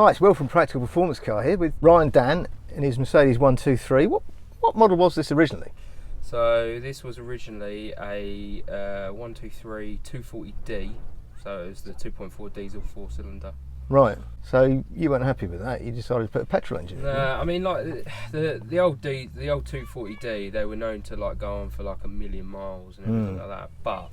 Hi, it's Will from Practical Performance Car here with Ryan Dann in his Mercedes 123. What model was this originally? So this was originally a 123 240D, so it was the 2.4 diesel 4-cylinder. Right, so you weren't happy with that, you decided to put a petrol engine in. I mean, like the old 240D, they were known to like go on for like 1 million miles and everything like that, but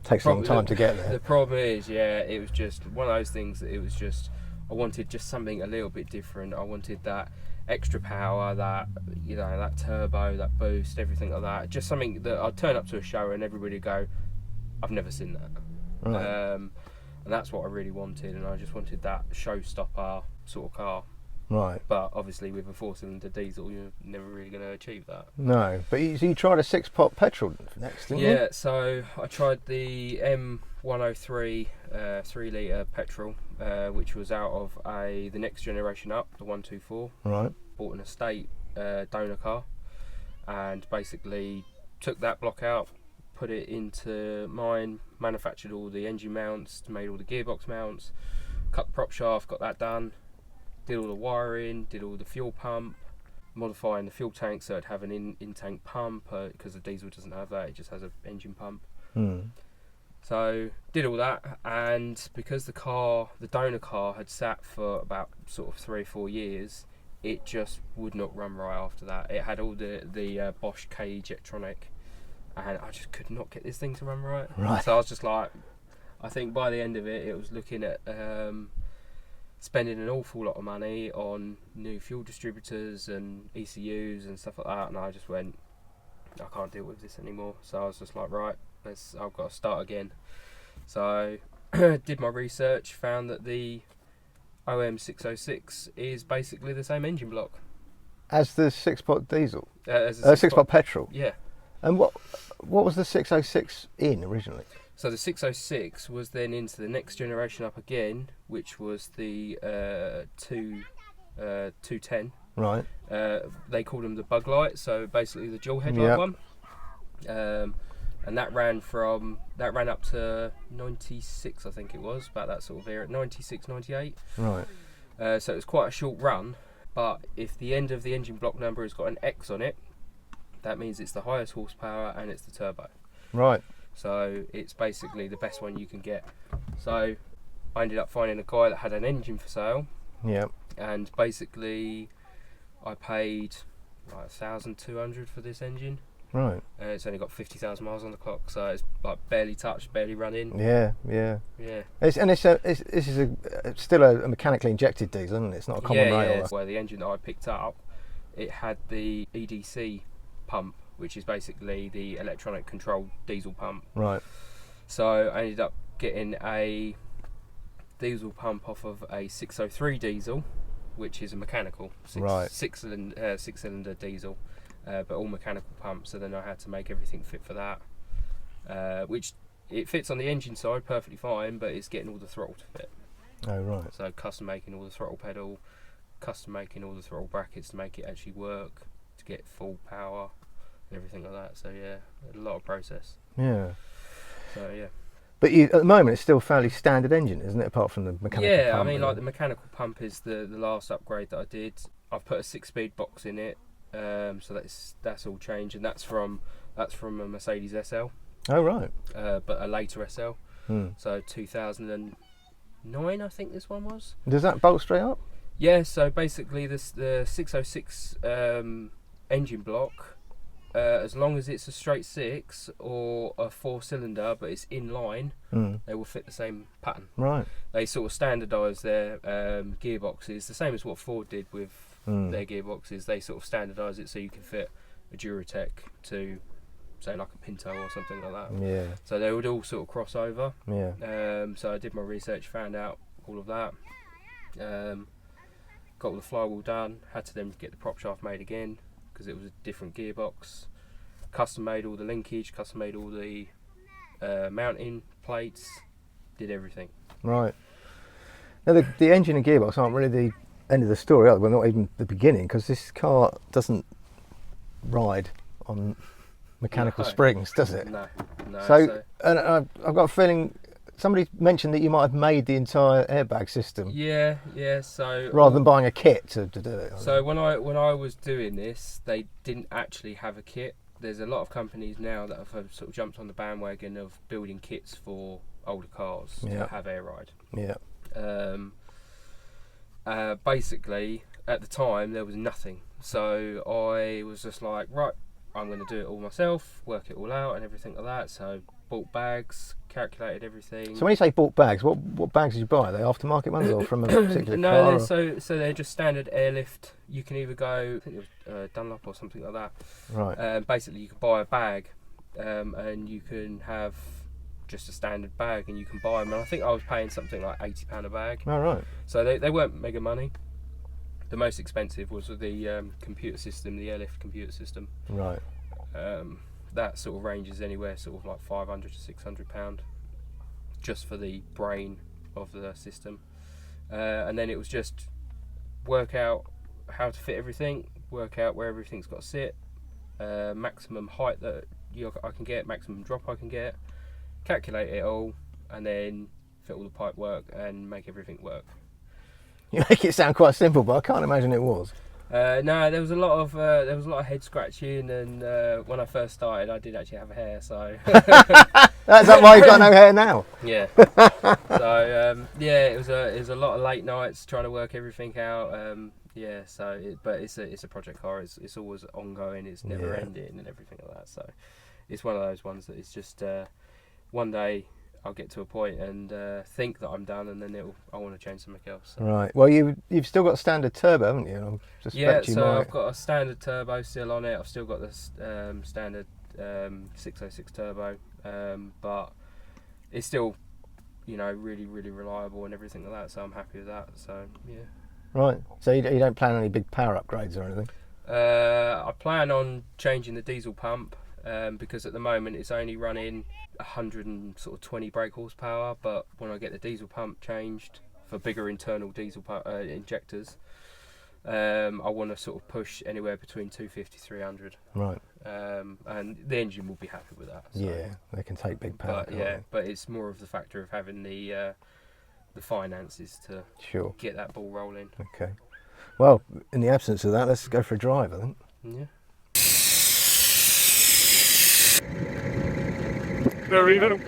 takes a long time to get there. The problem is, yeah, it was just one of those things that it was just, I wanted just something a little bit different. I wanted that extra power, that, you know, that turbo, that boost, everything like that. Just something that I'd turn up to a show and everybody would go, I've never seen that. Right. And that's what I really wanted, and I just wanted that showstopper sort of car. Right. But obviously with a 4-cylinder diesel, you're never really going to achieve that. No, but you tried a 6-pot petrol next, didn't you? Yeah, so I tried the M103 3-litre petrol, which was out of the next generation up, the 124. Right. Bought an estate donor car, and basically took that block out, put it into mine, manufactured all the engine mounts, made all the gearbox mounts, cut the prop shaft, got that done, did all the wiring, did all the fuel pump, modifying the fuel tank so it'd have an in-tank pump, because the diesel doesn't have that, it just has an engine pump. So did all that, and because the donor car had sat for about sort of 3 or 4 years, it just would not run right after that. It had all the Bosch KE Jetronic, and I just could not get this thing to run right. So I was just like, I think by the end of it, it was looking at spending an awful lot of money on new fuel distributors and ECUs and stuff like that, and I just went, I can't deal with this anymore. So I was just like, right, I've got to start again. So did my research, found that the OM606 is basically the same engine block as the 6-pot diesel? As a 6-pot petrol? Yeah. And what was the 606 in originally? So the 606 was then into the next generation up again, which was the 210. Right. They called them the bug light, so basically the dual headlight one. And that ran up to 96, I think it was, about that sort of era, 96, 98. Right. So it was quite a short run, but if the end of the engine block number has got an X on it, that means it's the highest horsepower and it's the turbo. Right. So it's basically the best one you can get. So I ended up finding a guy that had an engine for sale. Yeah. And basically I paid like 1,200 for this engine. Right. It's only got 50,000 miles on the clock, so it's like barely touched, barely running. Yeah. This is still a mechanically injected diesel, isn't it? It's not a common rail. Yeah. Where the engine that I picked up, it had the EDC pump, which is basically the electronic controlled diesel pump. Right. So I ended up getting a diesel pump off of a 603 diesel, which is a mechanical six-cylinder diesel, but all mechanical pumps. So then I had to make everything fit for that, which it fits on the engine side perfectly fine, but it's getting all the throttle to fit. Oh right. So custom making all the throttle pedal, custom making all the throttle brackets to make it actually work, to get full power and everything like that. So yeah, a lot of process. Yeah. So yeah. But at the moment it's still fairly standard engine, isn't it, apart from the mechanical pump? Yeah, I mean, like the mechanical pump is the last upgrade that I did. I've put a 6-speed box in it, so that's all changed, and that's from a Mercedes SL. Oh right. But a later SL. So 2009, I think this one was. Does that bolt straight up? Yeah, so basically the 606 engine block, as long as it's a straight 6 or a 4-cylinder but it's in line, they will fit the same pattern. Right. They sort of standardise their gearboxes, the same as what Ford did with their gearboxes. They sort of standardise it so you can fit a Duratec to, say, like a Pinto or something like that. Yeah. So they would all sort of cross over. Yeah. So I did my research, found out all of that. Got all the flywheel done. Had to then get the prop shaft made again, because it was a different gearbox. Custom made all the linkage, custom made all the mounting plates, did everything. Right. Now the engine and gearbox aren't really the end of the story, are they? Well, not even the beginning, because this car doesn't ride on mechanical springs, does it? No. So and I've got a feeling somebody mentioned that you might have made the entire airbag system. Yeah. So rather than buying a kit to do it. So when I was doing this, they didn't actually have a kit. There's a lot of companies now that have sort of jumped on the bandwagon of building kits for older cars to have air ride. Yeah. Basically, at the time there was nothing, so I was just like, right, I'm going to do it all myself, work it all out and everything like that. So bought bags, calculated everything. So when you say bought bags, what bags did you buy? Are they aftermarket ones or from a particular no, car? so they're just standard airlift. You can either go, I think it was Dunlop or something like that. Right. Basically, you can buy a bag, and you can have just a standard bag, and you can buy them. And I think I was paying something like £80 a bag. Oh, right. So they weren't mega money. The most expensive was the computer system, the airlift computer system. Right. That sort of ranges anywhere sort of like £500 to £600 just for the brain of the system. And then it was just work out how to fit everything, work out where everything's got to sit, maximum height that I can get, maximum drop I can get, calculate it all, and then fit all the pipe work and make everything work. You make it sound quite simple, but I can't imagine it was. No, there was a lot of head scratching, and when I first started, I did actually have a hair. So that's that why you've got no hair now. Yeah. So yeah, it was a lot of late nights trying to work everything out. Yeah. So, but it's a project car. It's always ongoing. It's never ending and everything like that. So it's one of those ones that it's just one day I'll get to a point and think that I'm done, and then I want to change something else. So. Right. Well, you've still got standard turbo, haven't you? Yeah. So I've got a standard turbo still on it. I've still got this standard 606 turbo, but it's still, really, really reliable and everything like that. So I'm happy with that. So yeah. Right. So you don't plan any big power upgrades or anything? I plan on changing the diesel pump. Because at the moment it's only running 120 brake horsepower, but when I get the diesel pump changed for bigger internal diesel injectors, I want to sort of push anywhere between 250 300. Right. And the engine will be happy with that. So. Yeah, they can take big power. But but it's more of the factor of having the finances to get that ball rolling. Okay. Well, in the absence of that, let's go for a drive, I think. Yeah. Very little.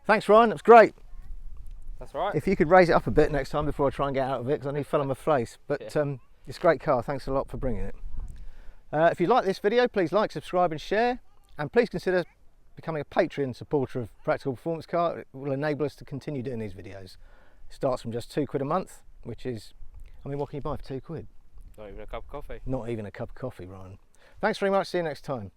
Thanks, Ryan. That's great. That's right. If you could raise it up a bit next time before I try and get out of it, because I nearly fell on my face. But it's a great car. Thanks a lot for bringing it. If you like this video, please like, subscribe and share. And please consider becoming a Patreon supporter of Practical Performance Car. It will enable us to continue doing these videos. It starts from just £2 a month, which is, what can you buy for £2? Not even a cup of coffee. Not even a cup of coffee, Ryan. Thanks very much. See you next time.